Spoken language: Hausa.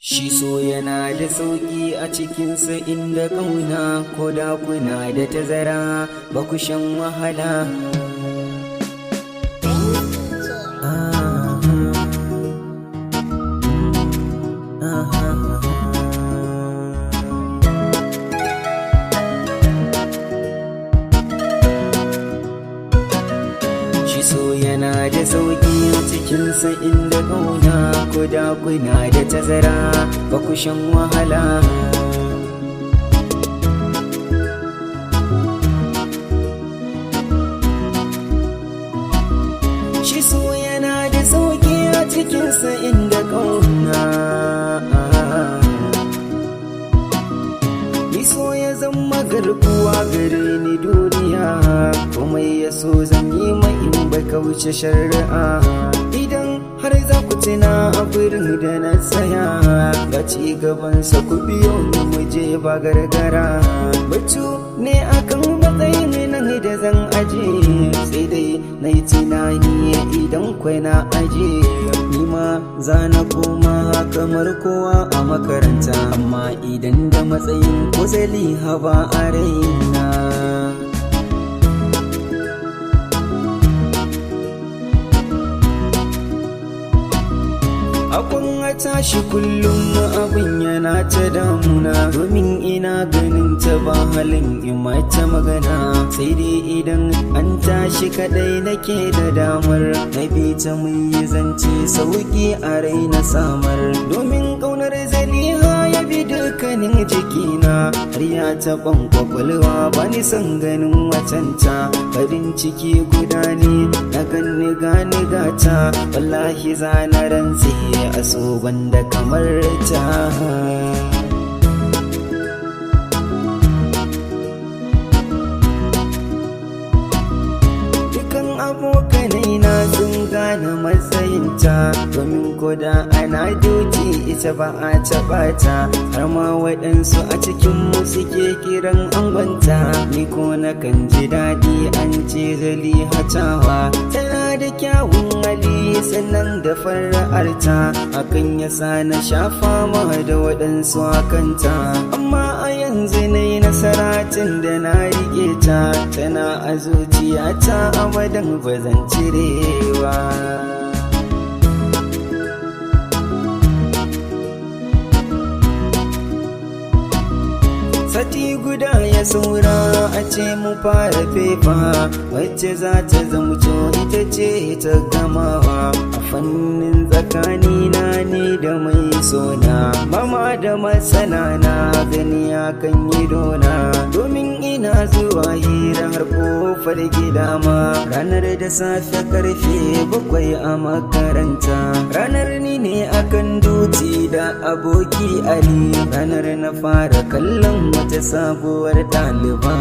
Shi so yana da sauƙi a cikinsa inda ƙauna ko da kuna da tazara ba ku shan wahala. Shi so yana da sauƙi a cikinsa inda ƙauna ko da kuna da tazara ba ku shan wahala. Shi so yana da sauƙi a cikinsa inda ƙauna. Ni so ya zama garkuwa gare ni duniya, komai ya so zan yi mai in bai kauce shari'a. Idan har za ku tuna a gurin da na tsaya, ga ci gabansa ku biyo ni mu je ba gargara. Batu ne akan matsayin nan da zan aje, sai dai na yi tunani idan kwai na aje. Ni ma za na koma kamar kowa a makaranta, amma idan da matsayin ko Zaliha ba a raina. Abun a tashi kullum abin yana ta damuna, domin ina ganin ta ba halin in mata magana. Sai dai idan an tashi kadai nake da damar na bi ta mun yi zance sauki a raina samar. Domin ƙaunar Zaliha ya bi dukkanin jikina, har ya taɓan kwakwalwa ba ni son ganin watanta. Farin ciki guda ne na ganni gani gata, wallahi zana rantse a so banda kamar ta. Dukan abokanai na sun gane matsayinta, domin koda ana doki ita ba a taɓa ta. Har ma waɗansu a cikinmu suke kiran angonta, ni ko na kan ji daɗi an ce Zaliha tawa. Tana da kyawun hali sannan da fara'arta, hakan ya sa na shafa ma da waɗansu akanta. Amma a yanzu na yi nasaratin da na rike ta, tana a zuciyata abadan ba zan cirewa. Sati guda ya saura a ce mu fara fefa, wacce za ta zamto ita ce ta gamawa. A fannin tsakanina ne da mai sona, mama da masana na gani akan yi dona. Domin ina zuwa hira har kofar gida ma, ranar da safe karfe 7 a makaranta. Ranar ni ne akan duti da aboki Ali, ranar na fara kallon wata sabuwar ɗaliba.